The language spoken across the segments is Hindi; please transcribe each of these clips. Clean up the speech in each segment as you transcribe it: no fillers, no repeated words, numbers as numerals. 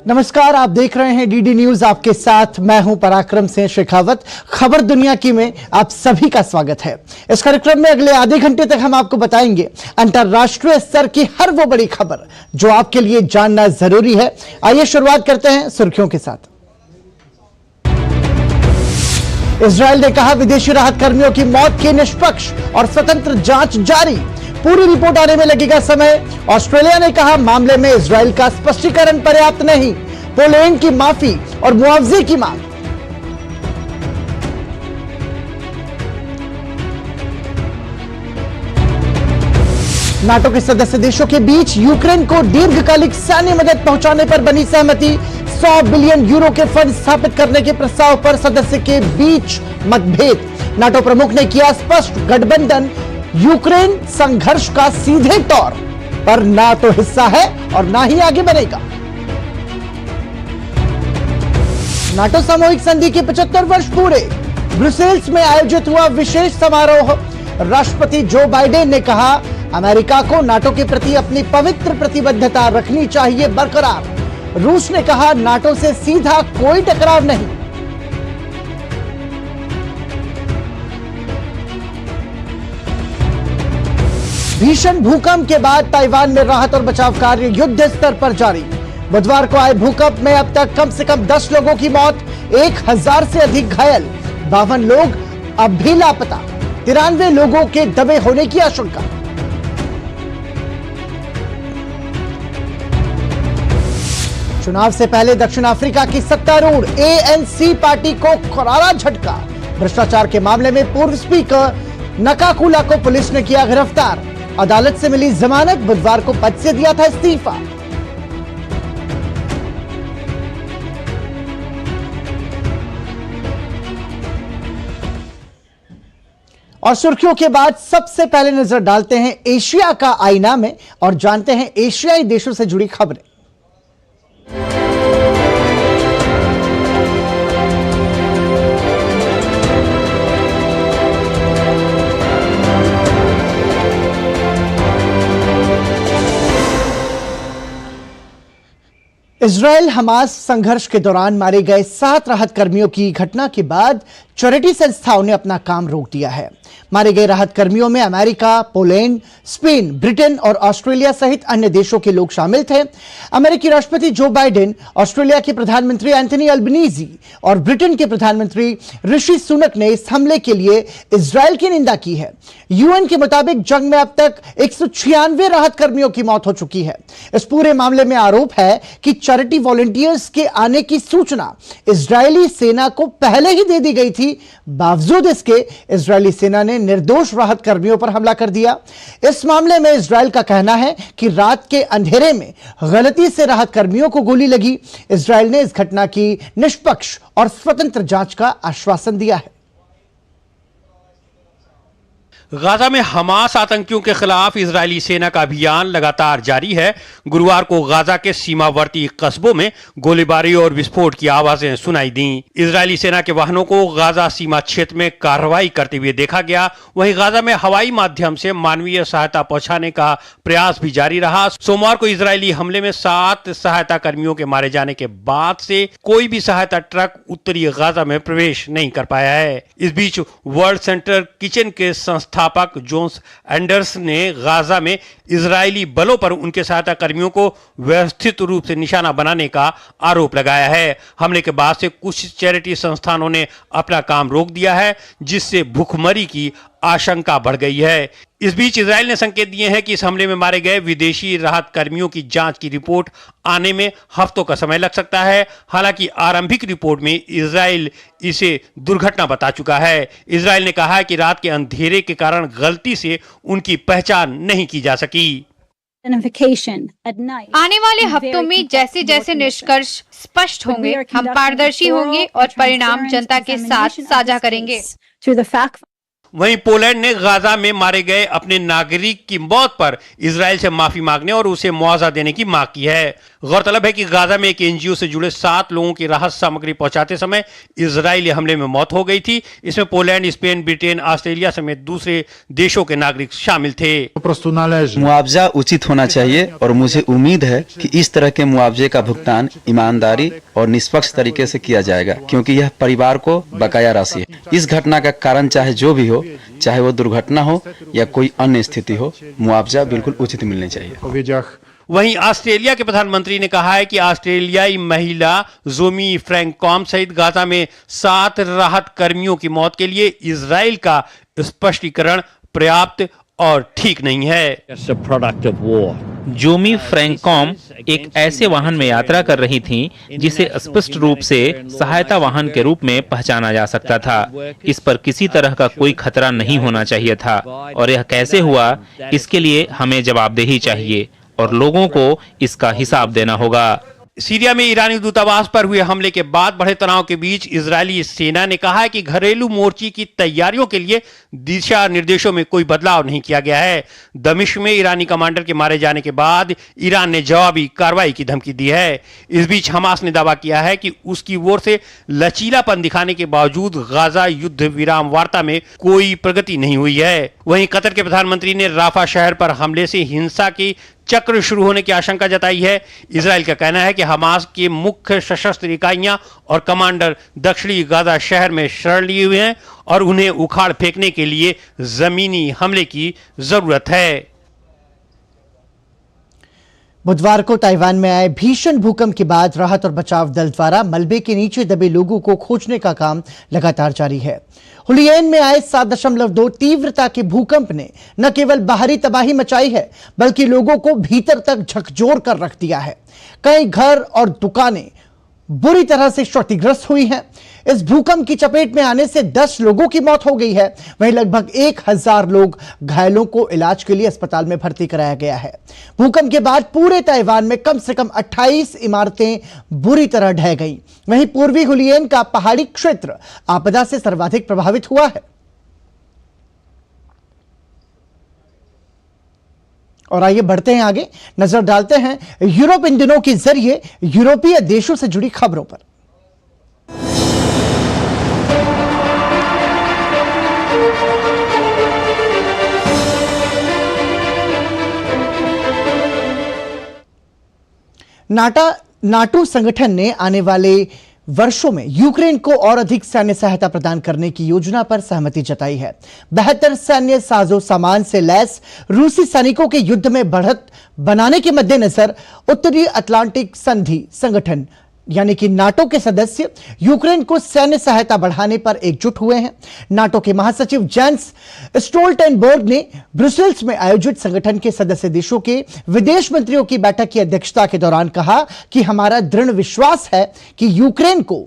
नमस्कार, आप देख रहे हैं डीडी न्यूज। आपके साथ मैं हूं पराक्रम सिंह शेखावत। खबर दुनिया की में आप सभी का स्वागत है। इस कार्यक्रम में अगले आधे घंटे तक हम आपको बताएंगे अंतर्राष्ट्रीय स्तर की हर वो बड़ी खबर जो आपके लिए जानना जरूरी है। आइए शुरुआत करते हैं सुर्खियों के साथ। इजरायल ने कहा विदेशी राहत कर्मियों की मौत की निष्पक्ष और स्वतंत्र जांच जारी, पूरी रिपोर्ट आने में लगेगा समय। ऑस्ट्रेलिया ने कहा मामले में इजरायल का स्पष्टीकरण पर्याप्त नहीं, पोलैंड की माफी और मुआवजे की मांग। नाटो के सदस्य देशों के बीच यूक्रेन को दीर्घकालिक सैन्य मदद पहुंचाने पर बनी सहमति। 100 बिलियन यूरो के फंड स्थापित करने के प्रस्ताव पर सदस्य के बीच मतभेद। नाटो प्रमुख ने किया स्पष्ट, गठबंधन यूक्रेन संघर्ष का सीधे तौर पर ना तो हिस्सा है और ना ही आगे बढ़ेगा। नाटो सामूहिक संधि के 75 वर्ष पूरे। ब्रुसेल्स में आयोजित हुआ विशेष समारोह। राष्ट्रपति जो बाइडेन ने कहा अमेरिका को नाटो के प्रति अपनी पवित्र प्रतिबद्धता रखनी चाहिए बरकरार। रूस ने कहा नाटो से सीधा कोई टकराव नहीं। भीषण भूकंप के बाद ताइवान में राहत और बचाव कार्य युद्ध स्तर पर जारी। बुधवार को आए भूकंप में अब तक कम से कम 10 लोगों की मौत, 1000 से अधिक घायल, 52 लोग अब भी लापता, 93 लोगों के दबे होने की आशंका। चुनाव से पहले दक्षिण अफ्रीका की सत्तारूढ़ ANC पार्टी को करारा झटका। भ्रष्टाचार के मामले में पूर्व स्पीकर नकाकुला को पुलिस ने किया गिरफ्तार। अदालत से मिली जमानत, बुधवार को पद से दिया था इस्तीफा। और सुर्खियों के बाद सबसे पहले नजर डालते हैं एशिया का आईना में और जानते हैं एशियाई देशों से जुड़ी खबरें। इजरायल हमास संघर्ष के दौरान मारे गए 7 राहत कर्मियों की घटना के बाद चैरिटी संस्थाओं ने अपना काम रोक दिया है। मारे गए राहत कर्मियों में अमेरिका, पोलैंड, स्पेन, ब्रिटेन और ऑस्ट्रेलिया सहित अन्य देशों के लोग शामिल थे। अमेरिकी राष्ट्रपति जो बाइडेन, ऑस्ट्रेलिया के प्रधानमंत्री एंथनी अल्बनीजी और ब्रिटेन के प्रधानमंत्री ऋषि सुनक ने इस हमले के लिए इजरायल की निंदा की है। यूएन के मुताबिक जंग में अब तक 196 राहत कर्मियों की मौत हो चुकी है। इस पूरे मामले में आरोप है कि चैरिटी वॉलंटियर्स के आने की सूचना इजरायली सेना को पहले ही दे दी गई थी। बावजूद इसके इजरायली सेना ने निर्दोष राहत कर्मियों पर हमला कर दिया। इस मामले में इजरायल का कहना है कि रात के अंधेरे में गलती से राहत कर्मियों को गोली लगी। इजरायल ने इस घटना की निष्पक्ष और स्वतंत्र जांच का आश्वासन दिया है। गाजा में हमास आतंकियों के खिलाफ इजरायली सेना का अभियान लगातार जारी है। गुरुवार को गाजा के सीमावर्ती कस्बों में गोलीबारी और विस्फोट की आवाजें सुनाई दी। इजरायली सेना के वाहनों को गाजा सीमा क्षेत्र में कार्रवाई करते हुए देखा गया। वहीं गाजा में हवाई माध्यम से मानवीय सहायता पहुंचाने का प्रयास भी जारी रहा। सोमवार को इजरायली हमले में 7 सहायता कर्मियों के मारे जाने के बाद से कोई भी सहायता ट्रक उत्तरी गाजा में प्रवेश नहीं कर पाया है। इस बीच वर्ल्ड सेंटर किचन के संस्थापक जोन्स एंडर्स ने गाजा में इजरायली बलों पर उनके सहायता कर्मियों को व्यवस्थित रूप से निशाना बनाने का आरोप लगाया है। हमले के बाद से कुछ चैरिटी संस्थानों ने अपना काम रोक दिया है, जिससे भूखमरी की आशंका बढ़ गई है। इस बीच इजरायल ने संकेत दिए हैं कि इस हमले में मारे गए विदेशी राहत कर्मियों की जांच की रिपोर्ट आने में हफ्तों का समय लग सकता है। हालांकि आरंभिक रिपोर्ट में इजरायल इसे दुर्घटना बता चुका है। इजरायल ने कहा है कि रात के अंधेरे के कारण गलती से उनकी पहचान नहीं की जा सकी। आने वाले हफ्तों में जैसे जैसे निष्कर्ष स्पष्ट होंगे, हम पारदर्शी होंगे और परिणाम जनता के साथ साझा करेंगे। वहीं पोलैंड ने गाजा में मारे गए अपने नागरिक की मौत पर इजरायल से माफी मांगने और उसे मुआवजा देने की मांग की है। गौरतलब है कि गाजा में एक एनजीओ से जुड़े 7 लोगों की राहत सामग्री पहुंचाते समय इजरायली हमले में मौत हो गई थी। इसमें पोलैंड, स्पेन, ब्रिटेन, ऑस्ट्रेलिया समेत दूसरे देशों के नागरिक शामिल थे। मुआवजा उचित होना चाहिए और मुझे उम्मीद है कि इस तरह के मुआवजे का भुगतान ईमानदारी और निष्पक्ष तरीके से किया जाएगा, क्योंकि यह परिवार को बकाया राशि है। इस घटना का कारण चाहे जो भी हो, चाहे वो दुर्घटना हो या कोई अन्य स्थिति हो, मुआवजा बिल्कुल उचित मिलना चाहिए। वहीं ऑस्ट्रेलिया के प्रधानमंत्री ने कहा है कि ऑस्ट्रेलियाई महिला जोमी फ्रैंककॉम सहित गाजा में 7 राहत कर्मियों की मौत के लिए इजराइल का स्पष्टीकरण पर्याप्त और ठीक नहीं है। जोमी फ्रैंककॉम एक ऐसे वाहन में यात्रा कर रही थीं जिसे स्पष्ट रूप से सहायता वाहन के रूप में पहचाना जा सकता था। इस पर किसी तरह का कोई खतरा नहीं होना चाहिए था, और यह कैसे हुआ, इसके लिए हमें जवाबदेही चाहिए और लोगों को इसका हिसाब देना होगा। सीरिया में ईरानी दूतावास पर हुए हमले के बाद बढ़े तनाव के बीच इजरायली सेना ने कहा है कि घरेलू मोर्चे की तैयारियों के लिए दिशा निर्देशों में कोई बदलाव नहीं किया गया है। दमिश्क में ईरानी कमांडर के मारे जाने के बाद ईरान ने जवाबी कार्रवाई की धमकी दी है। इस बीच हमास ने दावा किया है कि उसकी ओर से लचीलापन दिखाने के बावजूद गाजा युद्ध विराम वार्ता में कोई प्रगति नहीं हुई है। वहीं कतर के प्रधानमंत्री ने राफा शहर पर हमले से हिंसा की चक्र शुरू होने की आशंका जताई है। इजराइल का कहना है कि हमास के मुख्य सशस्त्र इकाइयां और कमांडर दक्षिणी गाजा शहर में शरण लिए हुए हैं और उन्हें उखाड़ फेंकने के लिए जमीनी हमले की जरूरत है। बुधवार को ताइवान में आए भीषण भूकंप के बाद राहत और बचाव दल द्वारा मलबे के नीचे दबे लोगों को खोजने का काम लगातार जारी है। हुलियन में आए 7.2 तीव्रता के भूकंप ने न केवल बाहरी तबाही मचाई है, बल्कि लोगों को भीतर तक झकझोर कर रख दिया है। कई घर और दुकानें बुरी तरह से क्षतिग्रस्त हुई हैं। इस भूकंप की चपेट में आने से 10 लोगों की मौत हो गई है। वहीं लगभग 1000 लोग घायलों को इलाज के लिए अस्पताल में भर्ती कराया गया है। भूकंप के बाद पूरे ताइवान में कम से कम 28 इमारतें बुरी तरह ढह गईं। वहीं पूर्वी हुलियन का पहाड़ी क्षेत्र आपदा से सर्वाधिक प्रभावित हुआ है। और आइए बढ़ते हैं आगे, नजर डालते हैं यूरोप इन दिनों के जरिए यूरोपीय देशों से जुड़ी खबरों पर। नाटो संगठन ने आने वाले वर्षों में यूक्रेन को और अधिक सैन्य सहायता प्रदान करने की योजना पर सहमति जताई है। बेहतर सैन्य साजो सामान से लैस रूसी सैनिकों के युद्ध में बढ़त बनाने के मद्देनजर उत्तरी अटलांटिक संधि संगठन यानी कि नाटो के सदस्य यूक्रेन को सैन्य सहायता बढ़ाने पर एकजुट हुए हैं। नाटो के महासचिव जेंस स्टोल्टेनबर्ग ने ब्रुसेल्स में आयोजित संगठन के सदस्य देशों के विदेश मंत्रियों की बैठक की अध्यक्षता के दौरान कहा कि हमारा दृढ़ विश्वास है कि यूक्रेन को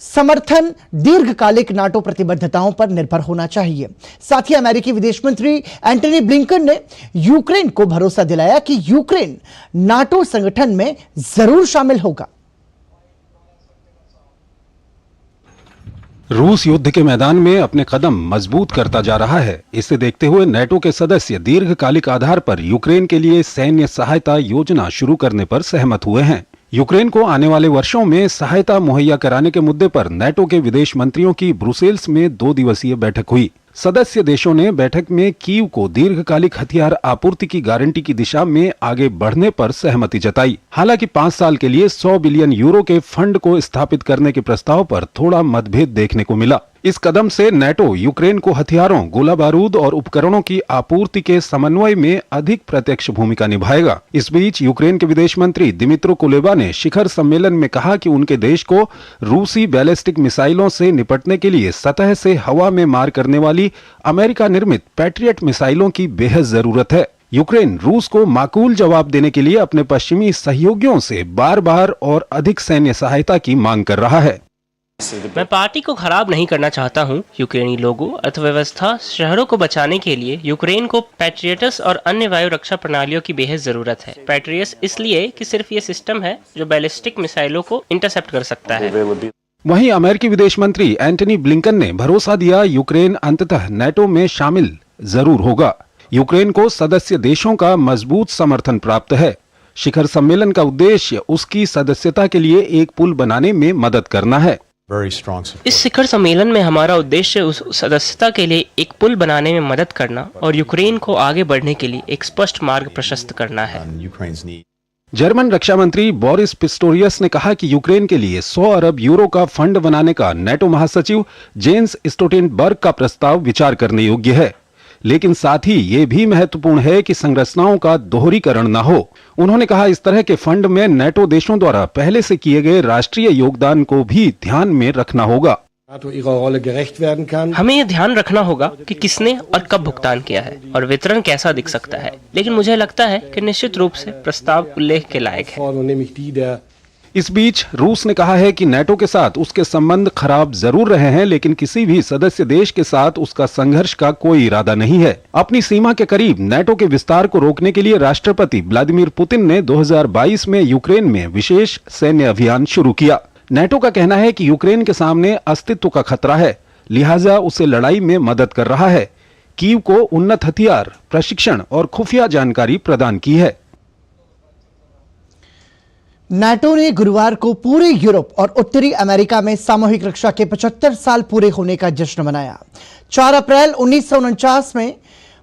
समर्थन दीर्घकालिक नाटो प्रतिबद्धताओं पर निर्भर होना चाहिए। साथ ही अमेरिकी विदेश मंत्री एंटनी ब्लिंकन ने यूक्रेन को भरोसा दिलाया कि यूक्रेन नाटो संगठन में जरूर शामिल होगा। रूस युद्ध के मैदान में अपने कदम मजबूत करता जा रहा है। इसे देखते हुए नाटो के सदस्य दीर्घकालिक आधार पर यूक्रेन के लिए सैन्य सहायता योजना शुरू करने पर सहमत हुए हैं। यूक्रेन को आने वाले वर्षों में सहायता मुहैया कराने के मुद्दे पर नाटो के विदेश मंत्रियों की ब्रुसेल्स में 2 दिवसीय बैठक हुई। सदस्य देशों ने बैठक में कीव को दीर्घकालिक हथियार आपूर्ति की गारंटी की दिशा में आगे बढ़ने पर सहमति जताई। हालांकि 5 साल के लिए 100 बिलियन यूरो के फंड को स्थापित करने के प्रस्ताव पर थोड़ा मतभेद देखने को मिला। इस कदम से नाटो यूक्रेन को हथियारों, गोला बारूद और उपकरणों की आपूर्ति के समन्वय में अधिक प्रत्यक्ष भूमिका निभाएगा। इस बीच यूक्रेन के विदेश मंत्री दिमित्रो कुलेबा ने शिखर सम्मेलन में कहा कि उनके देश को रूसी बैलिस्टिक मिसाइलों से निपटने के लिए सतह से हवा में मार करने वाली अमेरिका निर्मित पैट्रियट मिसाइलों की बेहद जरूरत है। यूक्रेन रूस को माकूल जवाब देने के लिए अपने पश्चिमी सहयोगियों से बार-बार और अधिक सैन्य सहायता की मांग कर रहा है। मैं पार्टी को खराब नहीं करना चाहता हूं। यूक्रेनी लोगों, अर्थव्यवस्था, शहरों को बचाने के लिए यूक्रेन को पैट्रियट्स और अन्य वायु रक्षा प्रणालियों की बेहद जरूरत है। पैट्रियट्स इसलिए कि सिर्फ ये सिस्टम है जो बैलिस्टिक मिसाइलों को इंटरसेप्ट कर सकता है। वहीं अमेरिकी विदेश मंत्री एंटनी ब्लिंकन ने भरोसा दिया यूक्रेन अंततः नाटो में शामिल जरूर होगा। यूक्रेन को सदस्य देशों का मजबूत समर्थन प्राप्त है। शिखर सम्मेलन का उद्देश्य उसकी सदस्यता के लिए एक पुल बनाने में मदद करना है। इस शिखर सम्मेलन में हमारा उद्देश्य उस सदस्यता के लिए एक पुल बनाने में मदद करना और यूक्रेन को आगे बढ़ने के लिए एक स्पष्ट मार्ग प्रशस्त करना है। जर्मन रक्षा मंत्री बोरिस पिस्टोरियस ने कहा कि यूक्रेन के लिए 100 अरब यूरो का फंड बनाने का नेटो महासचिव जेन्स स्टोल्टेनबर्ग का प्रस्ताव विचार करने योग्य है, लेकिन साथ ही ये भी महत्वपूर्ण है कि संरचनाओं का दोहरीकरण न हो। उन्होंने कहा इस तरह के फंड में नेटो देशों द्वारा पहले से किए गए राष्ट्रीय योगदान को भी ध्यान में रखना होगा। हमें ये ध्यान रखना होगा कि किसने और कब भुगतान किया है और वितरण कैसा दिख सकता है, लेकिन मुझे लगता है कि निश्चित रूप से प्रस्ताव उल्लेख के लायक है। इस बीच रूस ने कहा है कि नेटो के साथ उसके संबंध खराब जरूर रहे हैं, लेकिन किसी भी सदस्य देश के साथ उसका संघर्ष का कोई इरादा नहीं है। अपनी सीमा के करीब नेटो के विस्तार को रोकने के लिए राष्ट्रपति व्लादिमीर पुतिन ने 2022 में यूक्रेन में विशेष सैन्य अभियान शुरू किया। नेटो का कहना है कि यूक्रेन के सामने अस्तित्व का खतरा है, लिहाजा उसे लड़ाई में मदद कर रहा है। कीव को उन्नत हथियार, प्रशिक्षण और खुफिया जानकारी प्रदान की है। नाटो ने गुरुवार को पूरे यूरोप और उत्तरी अमेरिका में सामूहिक रक्षा के 75 साल पूरे होने का जश्न मनाया। 4 अप्रैल 1949 में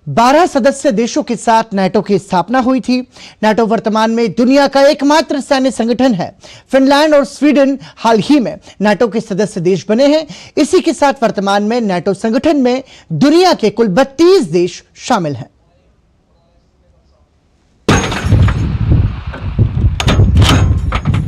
12 सदस्य देशों के साथ नाटो की स्थापना हुई थी। नाटो वर्तमान में दुनिया का एकमात्र सैन्य संगठन है। फिनलैंड और स्वीडन हाल ही में नाटो के सदस्य देश बने हैं। इसी के साथ वर्तमान में नाटो संगठन में दुनिया के कुल 32 देश शामिल हैं।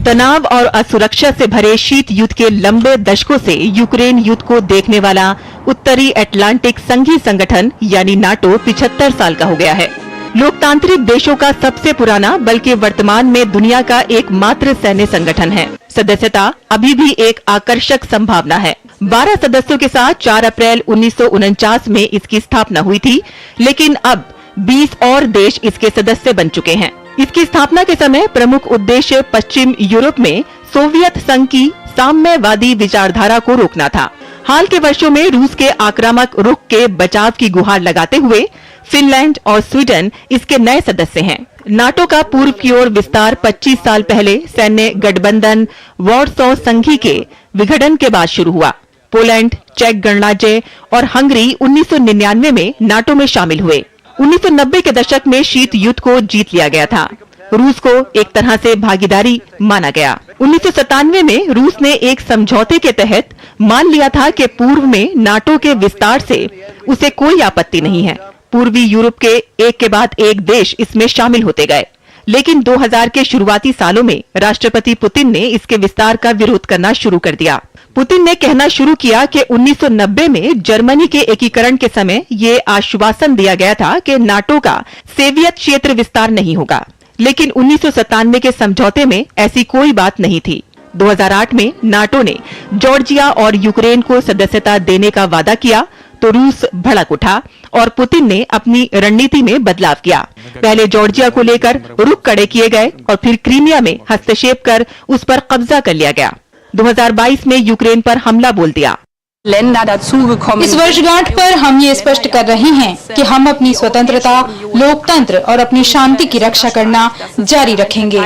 तनाव और असुरक्षा से भरे शीत युद्ध के लंबे दशकों से यूक्रेन युद्ध को देखने वाला उत्तरी अटलांटिक संघीय संगठन यानी नाटो 75 साल का हो गया है। लोकतांत्रिक देशों का सबसे पुराना बल्कि वर्तमान में दुनिया का एकमात्र सैन्य संगठन है। सदस्यता अभी भी एक आकर्षक संभावना है। 12 सदस्यों के साथ 4 अप्रैल 1949 में इसकी स्थापना हुई थी, लेकिन अब 20 और देश इसके सदस्य बन चुके हैं। इसकी स्थापना के समय प्रमुख उद्देश्य पश्चिम यूरोप में सोवियत संघ की साम्यवादी विचारधारा को रोकना था। हाल के वर्षों में रूस के आक्रामक रुख के बचाव की गुहार लगाते हुए फिनलैंड और स्वीडन इसके नए सदस्य हैं। नाटो का पूर्व की ओर विस्तार 25 साल पहले सैन्य गठबंधन वॉरसॉ संधि के विघटन के बाद शुरू हुआ। पोलैंड, चेक गणराज्य और हंगरी 1999 में नाटो में शामिल हुए। 1990 के दशक में शीत युद्ध को जीत लिया गया था। रूस को एक तरह से भागीदारी माना गया। 1997 में रूस ने एक समझौते के तहत मान लिया था कि पूर्व में नाटो के विस्तार से उसे कोई आपत्ति नहीं है। पूर्वी यूरोप के एक के बाद एक देश इसमें शामिल होते गए, लेकिन 2000 के शुरुआती सालों में राष्ट्रपति पुतिन ने इसके विस्तार का विरोध करना शुरू कर दिया। पुतिन ने कहना शुरू किया कि 1990 में जर्मनी के एकीकरण के समय ये आश्वासन दिया गया था कि नाटो का सोवियत क्षेत्र विस्तार नहीं होगा, लेकिन 1997 के समझौते में ऐसी कोई बात नहीं थी। 2008 में नाटो ने जॉर्जिया और यूक्रेन को सदस्यता देने का वादा किया तो रूस भड़क उठा और पुतिन ने अपनी रणनीति में बदलाव किया। पहले जॉर्जिया को लेकर रुख कड़े किए गए और फिर क्रीमिया में हस्तक्षेप कर उस पर कब्जा कर लिया गया। 2022 में यूक्रेन पर हमला बोल दिया। इस वर्षगांठ पर हम ये स्पष्ट कर रहे हैं कि हम अपनी स्वतंत्रता, लोकतंत्र और अपनी शांति की रक्षा करना जारी रखेंगे।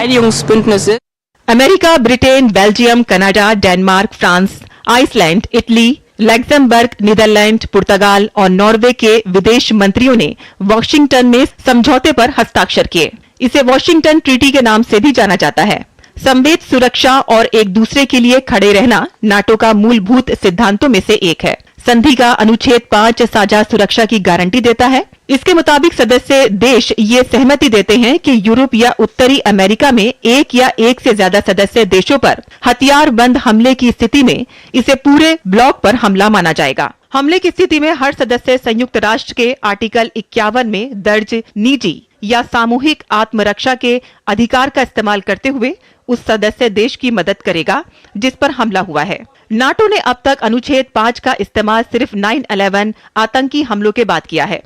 America, Britain, Belgium, Canada, Denmark, France, Iceland, Italy, Luxembourg, Netherland, पुर्तगाल और नॉर्वे के विदेश मंत्रियों ने वॉशिंगटन में समझौते पर हस्ताक्षर किए। इसे वॉशिंगटन ट्रीटी के नाम से भी जाना जाता है। संवेद, सुरक्षा और एक दूसरे के लिए खड़े रहना नाटो का मूलभूत सिद्धांतों में से एक है। संधि का अनुच्छेद 5 साझा सुरक्षा की गारंटी देता है। इसके मुताबिक सदस्य देश ये सहमति देते हैं कि यूरोप या उत्तरी अमेरिका में एक या एक से ज्यादा सदस्य देशों पर हथियार बंद हमले की स्थिति में इसे पूरे ब्लॉक पर हमला माना जाएगा। हमले की स्थिति में हर सदस्य संयुक्त राष्ट्र के आर्टिकल 51 में दर्ज निजी या सामूहिक आत्मरक्षा के अधिकार का इस्तेमाल करते हुए उस सदस्य देश की मदद करेगा जिस पर हमला हुआ है। नाटो ने अब तक अनुच्छेद 5 का इस्तेमाल सिर्फ 9/11 आतंकी हमलों के बाद किया है।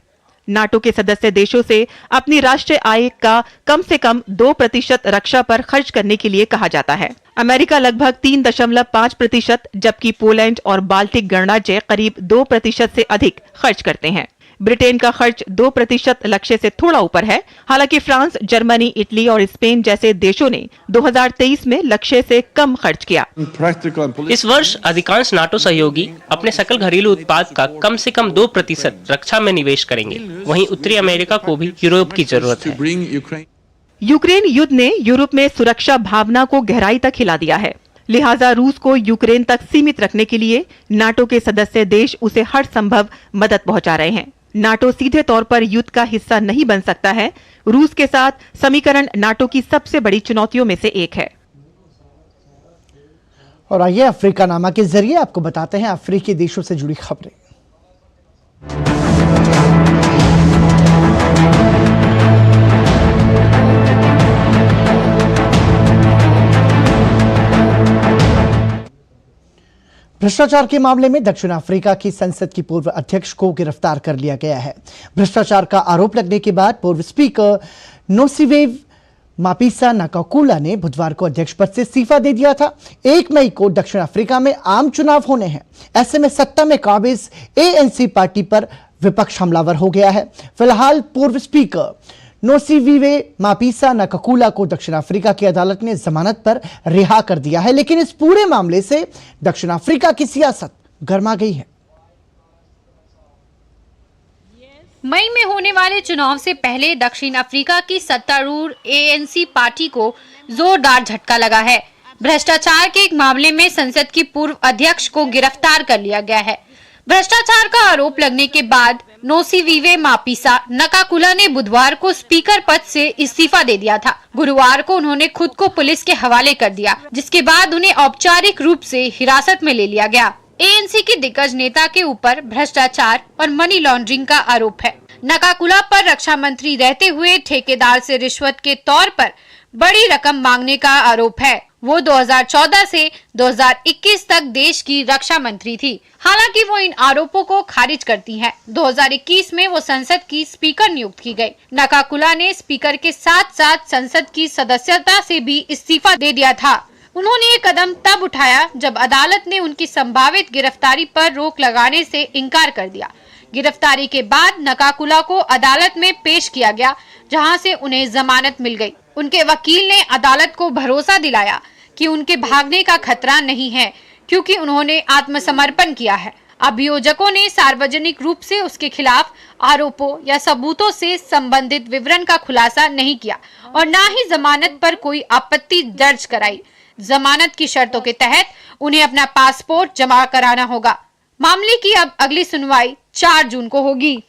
नाटो के सदस्य देशों से अपनी राष्ट्रीय आय का कम से कम 2% रक्षा पर खर्च करने के लिए कहा जाता है। अमेरिका लगभग 3.5%, जबकि पोलैंड और बाल्टिक गणराज्य करीब 2% से अधिक खर्च करते हैं। ब्रिटेन का खर्च 2% लक्ष्य से थोड़ा ऊपर है। हालांकि फ्रांस, जर्मनी, इटली और स्पेन जैसे देशों ने 2023 में लक्ष्य से कम खर्च किया। इस वर्ष अधिकांश नाटो सहयोगी अपने सकल घरेलू उत्पाद का कम से कम 2% रक्षा में निवेश करेंगे। वहीं उत्तरी अमेरिका को भी यूरोप की जरूरत है। यूक्रेन युद्ध ने यूरोप में सुरक्षा भावना को गहराई तक हिला दिया है। लिहाजा रूस को यूक्रेन तक सीमित रखने के लिए नाटो के सदस्य देश उसे हर संभव मदद पहुंचा रहे हैं। नाटो सीधे तौर पर युद्ध का हिस्सा नहीं बन सकता है। रूस के साथ समीकरण नाटो की सबसे बड़ी चुनौतियों में से एक है। और आइए अफ्रीका नामा के जरिए आपको बताते हैं अफ्रीकी देशों से जुड़ी खबरें। भ्रष्टाचार के मामले में दक्षिण अफ्रीका की संसद की पूर्व अध्यक्ष को गिरफ्तार कर लिया गया है। भ्रष्टाचार का आरोप लगने के बाद पूर्व स्पीकर नोसीवेव मापीसा नाकाकुला ने बुधवार को अध्यक्ष पद से इस्तीफा दे दिया था। 1 मई को दक्षिण अफ्रीका में आम चुनाव होने हैं। ऐसे में सत्ता में काबिज ANC पार्टी पर विपक्ष हमलावर हो गया है। फिलहाल पूर्व स्पीकर नोसीवेव मापीसा नाकाकुला को दक्षिण अफ्रीका की अदालत ने जमानत पर रिहा कर दिया है, लेकिन इस पूरे मामले से दक्षिण अफ्रीका की सियासत गर्मा गई है। मई में होने वाले चुनाव से पहले दक्षिण अफ्रीका की सत्तारूढ़ ANC पार्टी को जोरदार झटका लगा है। भ्रष्टाचार के एक मामले में संसद की पूर्व अध्यक्ष को गिरफ्तार कर लिया गया है। भ्रष्टाचार का आरोप लगने के बाद नोसीवेव मापीसा नाकाकुला ने बुधवार को स्पीकर पद से इस्तीफा दे दिया था। गुरुवार को उन्होंने खुद को पुलिस के हवाले कर दिया, जिसके बाद उन्हें औपचारिक रूप से हिरासत में ले लिया गया। ANC के दिग्गज नेता के ऊपर भ्रष्टाचार और मनी लॉन्ड्रिंग का आरोप है। नाकाकुला पर रक्षा मंत्री रहते हुए ठेकेदार से रिश्वत के तौर पर बड़ी रकम मांगने का आरोप है। वो 2014 से 2021 तक देश की रक्षा मंत्री थी। हालांकि वो इन आरोपों को खारिज करती हैं। 2021 में वो संसद की स्पीकर नियुक्त की गई। नाकाकुला ने स्पीकर के साथ साथ संसद की सदस्यता से भी इस्तीफा दे दिया था। उन्होंने ये कदम तब उठाया जब अदालत ने उनकी संभावित गिरफ्तारी पर रोक लगाने से इनकार कर दिया। गिरफ्तारी के बाद नाकाकुला को अदालत में पेश किया गया, जहां से उन्हें जमानत मिल गई। उनके वकील ने अदालत को भरोसा दिलाया कि उनके भागने का खतरा नहीं है, क्योंकि उन्होंने आत्मसमर्पण किया है। अभियोजकों ने सार्वजनिक रूप से उसके खिलाफ आरोपों या सबूतों से संबंधित विवरण का खुलासा नहीं किया और न ही जमानत पर कोई आपत्ति दर्ज कराई। जमानत की शर्तों के तहत उन्हें अपना पासपोर्ट जमा कराना होगा। मामले की अब अगली सुनवाई 4 जून को होगी।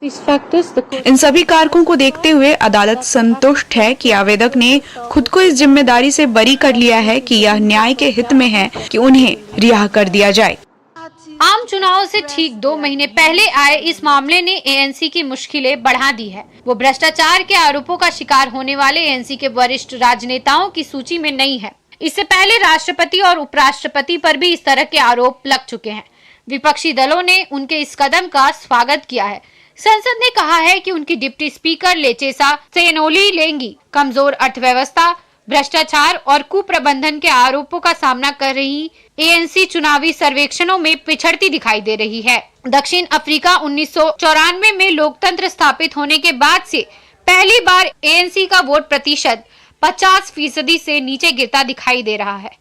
इन सभी कारकों को देखते हुए अदालत संतुष्ट है कि आवेदक ने खुद को इस जिम्मेदारी से बरी कर लिया है कि यह न्याय के हित में है कि उन्हें रिहा कर दिया जाए। आम चुनाव से ठीक 2 महीने पहले आए इस मामले ने ANC की मुश्किलें बढ़ा दी है। वो भ्रष्टाचार के आरोपों का शिकार होने वाले ANC के वरिष्ठ राजनेताओं की सूची में नहीं है। इससे पहले राष्ट्रपति और उपराष्ट्रपति पर भी इस तरह के आरोप लग चुके हैं। विपक्षी दलों ने उनके इस कदम का स्वागत किया है। संसद ने कहा है कि उनकी डिप्टी स्पीकर लेचेसा सेनोली लेंगी कमजोर अर्थव्यवस्था, भ्रष्टाचार और कुप्रबंधन के आरोपों का सामना कर रही ANC चुनावी सर्वेक्षणों में पिछड़ती दिखाई दे रही है। दक्षिण अफ्रीका 1994 में लोकतंत्र स्थापित होने के बाद से पहली बार ANC का वोट प्रतिशत 50% से नीचे गिरता दिखाई दे रहा है।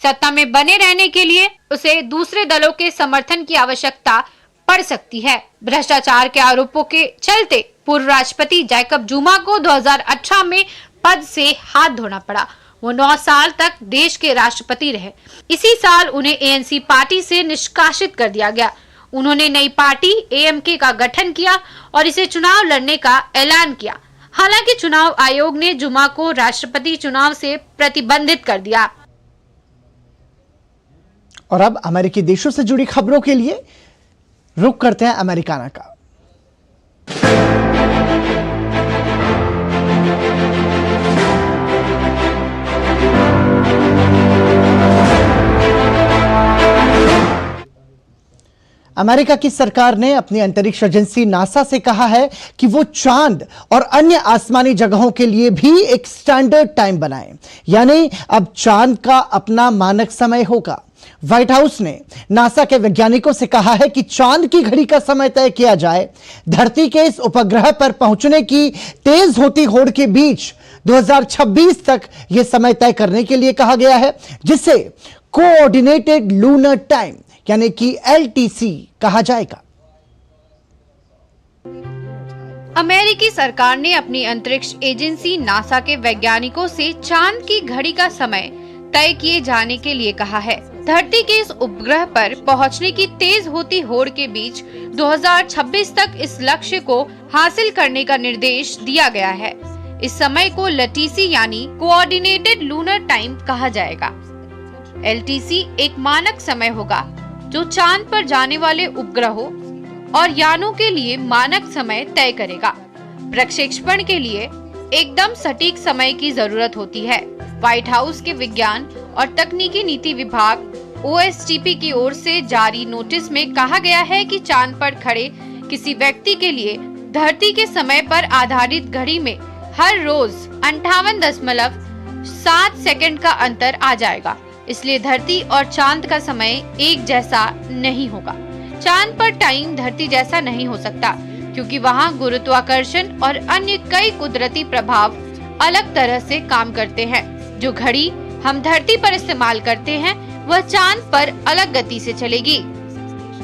सत्ता में बने रहने के लिए उसे दूसरे दलों के समर्थन की आवश्यकता पड़ सकती है। भ्रष्टाचार के आरोपों के चलते पूर्व राष्ट्रपति जैकब जुमा को 2018 में पद से हाथ धोना पड़ा। वो 9 साल तक देश के राष्ट्रपति रहे। इसी साल उन्हें ANC पार्टी से निष्कासित कर दिया गया। उन्होंने नई पार्टी AMK का गठन किया और इसे चुनाव लड़ने का ऐलान किया। हालांकि चुनाव आयोग ने जुमा को राष्ट्रपति चुनाव से प्रतिबंधित कर दिया। और अब अमेरिकी देशों से जुड़ी खबरों के लिए रुख करते हैं अमेरिकाना का। अमेरिका की सरकार ने अपनी अंतरिक्ष एजेंसी नासा से कहा है कि वो चांद और अन्य आसमानी जगहों के लिए भी एक स्टैंडर्ड टाइम बनाए, यानी अब चांद का अपना मानक समय होगा। व्हाइट हाउस ने नासा के वैज्ञानिकों से कहा है कि चांद की घड़ी का समय तय किया जाए। धरती के इस उपग्रह पर पहुंचने की तेज होती होड़ के बीच 2026 तक यह समय तय करने के लिए कहा गया है, जिसे कोऑर्डिनेटेड लूनर टाइम यानी कि LTC कहा जाएगा। अमेरिकी सरकार ने अपनी अंतरिक्ष एजेंसी नासा के वैज्ञानिकों से चांद की घड़ी का समय तय किए जाने के लिए कहा है। धरती के इस उपग्रह पर पहुंचने की तेज होती होड़ के बीच 2026 तक इस लक्ष्य को हासिल करने का निर्देश दिया गया है। इस समय को LTC यानी कोऑर्डिनेटेड लूनर टाइम कहा जाएगा। LTC एक मानक समय होगा जो चांद पर जाने वाले उपग्रहों और यानों के लिए मानक समय तय करेगा। प्रक्षेपण के लिए एकदम सटीक समय की जरूरत होती है। व्हाइट हाउस के विज्ञान और तकनीकी नीति विभाग OSTP की ओर से जारी नोटिस में कहा गया है कि चांद पर खड़े किसी व्यक्ति के लिए धरती के समय पर आधारित घड़ी में हर रोज 58.7 सेकंड का अंतर आ जाएगा। इसलिए धरती और चांद का समय एक जैसा नहीं होगा। चांद पर टाइम धरती जैसा नहीं हो सकता क्योंकि वहाँ गुरुत्वाकर्षण और अन्य कई कुदरती प्रभाव अलग तरह से काम करते हैं। जो घड़ी हम धरती पर इस्तेमाल करते हैं वह चांद पर अलग गति से चलेगी।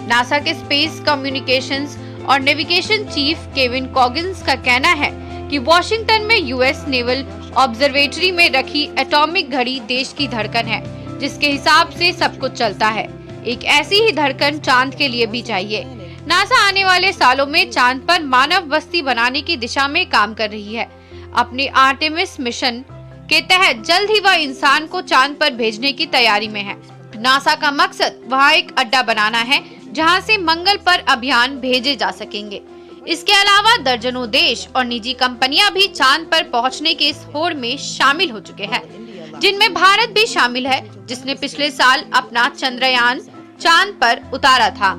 नासा के स्पेस कम्युनिकेशंस और नेविगेशन चीफ केविन कॉगिंस का कहना है कि वॉशिंगटन में US नेवल ऑब्जर्वेटरी में रखी एटॉमिक घड़ी देश की धड़कन है, जिसके हिसाब से सब कुछ चलता है। एक ऐसी ही धड़कन चांद के लिए भी चाहिए। नासा आने वाले सालों में चांद पर मानव बस्ती बनाने की दिशा में काम कर रही है। अपने आर्टेमिस मिशन के तहत जल्द ही वह इंसान को चांद पर भेजने की तैयारी में है। नासा का मकसद वहाँ एक अड्डा बनाना है जहाँ से मंगल पर अभियान भेजे जा सकेंगे। इसके अलावा दर्जनों देश और निजी कंपनियां भी चांद पर पहुंचने के इस होड़ में शामिल हो चुके हैं, जिनमें भारत भी शामिल है, जिसने पिछले साल अपना चंद्रयान चांद पर उतारा था।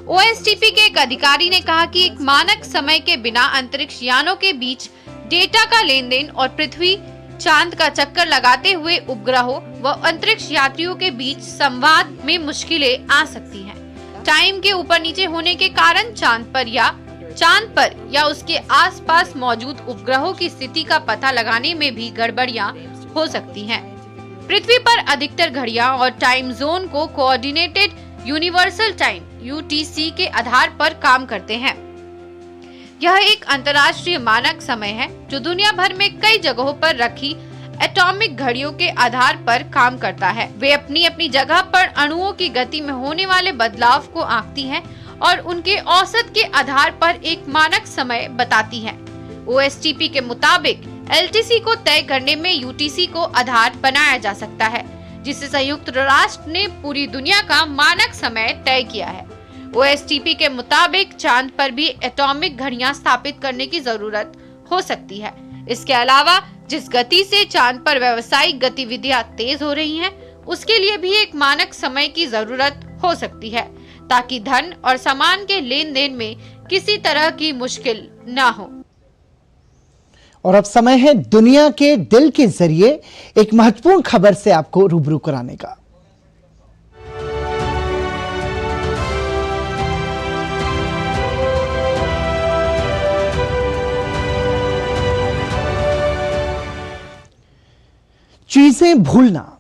OSTP के एक अधिकारी ने कहा कि एक मानक समय के बिना अंतरिक्ष यानों के बीच डेटा का लेन देन और पृथ्वी चांद का चक्कर लगाते हुए उपग्रहों व अंतरिक्ष यात्रियों के बीच संवाद में मुश्किलें आ सकती हैं। टाइम के ऊपर नीचे होने के कारण चांद पर या उसके आसपास मौजूद उपग्रहों की स्थिति का पता लगाने में भी गड़बड़ियां हो सकती हैं। पृथ्वी पर अधिकतर घड़ियां और टाइम जोन को कोऑर्डिनेटेड यूनिवर्सल टाइम UTC के आधार पर काम करते हैं। यह एक अंतर्राष्ट्रीय मानक समय है जो दुनिया भर में कई जगहों पर रखी एटॉमिक घड़ियों के आधार पर काम करता है। वे अपनी अपनी जगह पर अणुओं की गति में होने वाले बदलाव को आंकती हैं और उनके औसत के आधार पर एक मानक समय बताती हैं। OSTP के मुताबिक LTC को तय करने में UTC को आधार बनाया जा सकता है, जिसे संयुक्त राष्ट्र ने पूरी दुनिया का मानक समय तय किया है। OSTP के मुताबिक चांद पर भी एटॉमिक घड़ियां स्थापित करने की जरूरत हो सकती है। इसके अलावा जिस गति से चांद पर व्यावसायिक गतिविधियां तेज हो रही हैं, उसके लिए भी एक मानक समय की जरूरत हो सकती है, ताकि धन और सामान के लेन देन में किसी तरह की मुश्किल न हो। और अब समय है दुनिया के दिल के जरिए एक महत्वपूर्ण खबर से आपको रूबरू कराने का। चीजें भूलना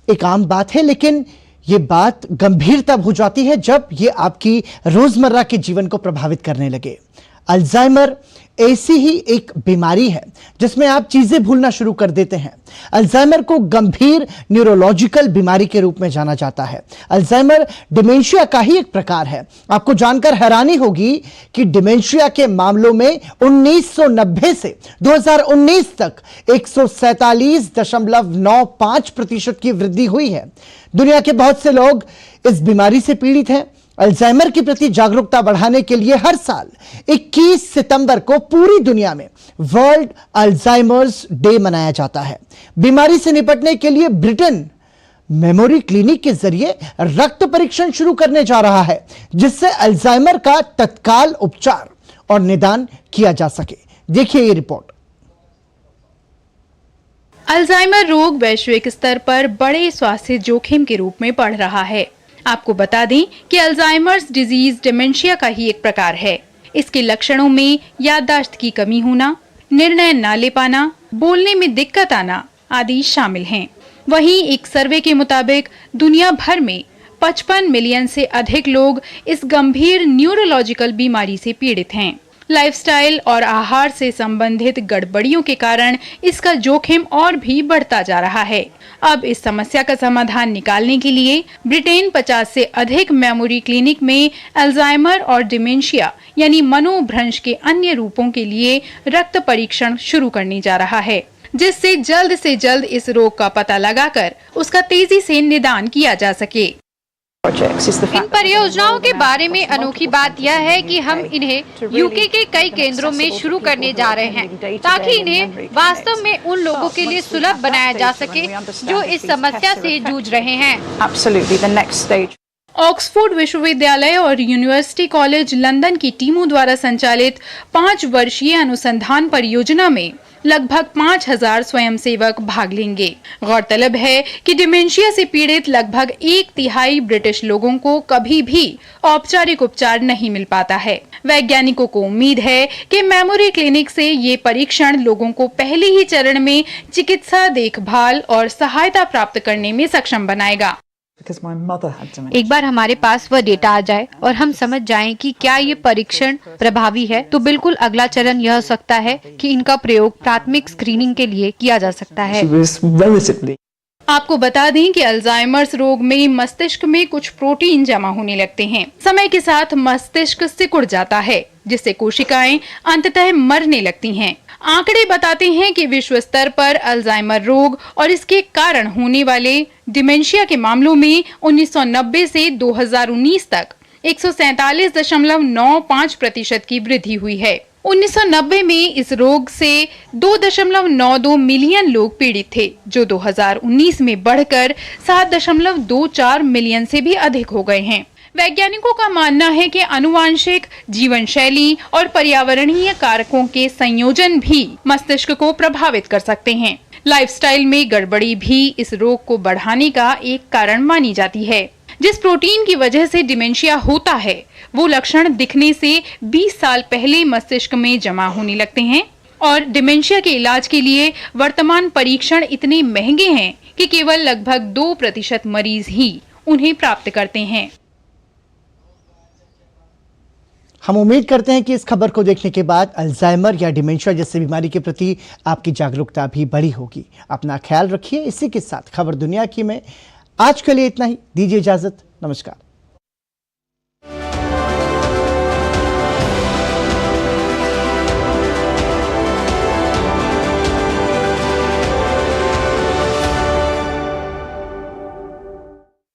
एक आम बात है, लेकिन ये बात गंभीर तब हो जाती है जब ये आपकी रोजमर्रा के जीवन को प्रभावित करने लगे। अल्जाइमर ऐसी ही एक बीमारी है जिसमें आप चीजें भूलना शुरू कर देते हैं। अल्जाइमर को गंभीर न्यूरोलॉजिकल बीमारी के रूप में जाना जाता है। अल्जाइमर डिमेंशिया का ही एक प्रकार है। आपको जानकर हैरानी होगी कि डिमेंशिया के मामलों में 1990 से 2019 तक 147.95% की वृद्धि हुई है। दुनिया के बहुत से लोग इस बीमारी से पीड़ित हैं। अल्जाइमर के प्रति जागरूकता बढ़ाने के लिए हर साल 21 सितंबर को पूरी दुनिया में वर्ल्ड अल्जाइमर्स डे मनाया जाता है। बीमारी से निपटने के लिए ब्रिटेन मेमोरी क्लिनिक के जरिए रक्त परीक्षण शुरू करने जा रहा है, जिससे अल्जाइमर का तत्काल उपचार और निदान किया जा सके। देखिए ये रिपोर्ट। अल्जाइमर रोग वैश्विक स्तर पर बड़े स्वास्थ्य जोखिम के रूप में बढ़ रहा है। आपको बता दें कि अल्जाइमर्स डिजीज डिमेंशिया का ही एक प्रकार है। इसके लक्षणों में याददाश्त की कमी होना, निर्णय न ले पाना, बोलने में दिक्कत आना आदि शामिल हैं। वहीं एक सर्वे के मुताबिक दुनिया भर में 55 मिलियन से अधिक लोग इस गंभीर न्यूरोलॉजिकल बीमारी से पीड़ित हैं। लाइफस्टाइल और आहार से संबंधित गड़बड़ियों के कारण इसका जोखिम और भी बढ़ता जा रहा है। अब इस समस्या का समाधान निकालने के लिए ब्रिटेन 50 से अधिक मेमोरी क्लिनिक में अल्जाइमर और डिमेंशिया यानी मनोभ्रंश के अन्य रूपों के लिए रक्त परीक्षण शुरू करने जा रहा है, जिससे जल्द से जल्द इस रोग का पता लगाकर उसका तेजी से निदान किया जा सके। इन परियोजनाओं के बारे में अनोखी बात यह है कि हम इन्हें यूके के कई केंद्रों में शुरू करने जा रहे हैं, ताकि इन्हें वास्तव में उन लोगों के लिए सुलभ बनाया जा सके जो इस समस्या से जूझ रहे हैं। ऑक्सफोर्ड विश्वविद्यालय और यूनिवर्सिटी कॉलेज लंदन की टीमों द्वारा संचालित 5 वर्षीय अनुसंधान परियोजना में लगभग 5000 स्वयंसेवक भाग लेंगे। गौरतलब है कि डिमेंशिया से पीड़ित लगभग 1/3 ब्रिटिश लोगों को कभी भी औपचारिक उपचार नहीं मिल पाता है। वैज्ञानिकों को उम्मीद है कि मेमोरी क्लिनिक से ये परीक्षण लोगों को पहले ही चरण में चिकित्सा देखभाल और सहायता प्राप्त करने में सक्षम बनाएगा। एक बार हमारे पास वह डेटा आ जाए और हम समझ जाएं कि क्या ये परीक्षण प्रभावी है, तो बिल्कुल अगला चरण यह हो सकता है कि इनका प्रयोग प्राथमिक स्क्रीनिंग के लिए किया जा सकता है। आपको बता दें कि अल्जाइमर्स रोग में मस्तिष्क में कुछ प्रोटीन जमा होने लगते हैं। समय के साथ मस्तिष्क सिकुड़ जाता है, जिससे कोशिकाएं अंततः मरने लगती हैं। आंकड़े बताते हैं कि विश्व स्तर पर अल्जाइमर रोग और इसके कारण होने वाले डिमेंशिया के मामलों में 1990 से 2019 तक 147.95% की वृद्धि हुई है। 1990 में इस रोग से 2.92 मिलियन लोग पीड़ित थे, जो 2019 में बढ़कर 7.24 मिलियन से भी अधिक हो गए हैं। वैज्ञानिकों का मानना है कि आनुवांशिक, जीवन शैली और पर्यावरणीय कारकों के संयोजन भी मस्तिष्क को प्रभावित कर सकते हैं। लाइफस्टाइल में गड़बड़ी भी इस रोग को बढ़ाने का एक कारण मानी जाती है। जिस प्रोटीन की वजह से डिमेंशिया होता है, वो लक्षण दिखने से 20 साल पहले मस्तिष्क में जमा होने लगते हैं और डिमेंशिया के इलाज के लिए वर्तमान परीक्षण इतने महंगे हैं कि केवल लगभग 2% मरीज ही उन्हें प्राप्त करते हैं। हम उम्मीद करते हैं कि इस खबर को देखने के बाद अल्जाइमर या डिमेंशिया जैसी बीमारी के प्रति आपकी जागरूकता भी बढ़ी होगी। अपना ख्याल रखिए। इसी के साथ खबर दुनिया की में आज के लिए इतना ही। दीजिए इजाजत। नमस्कार।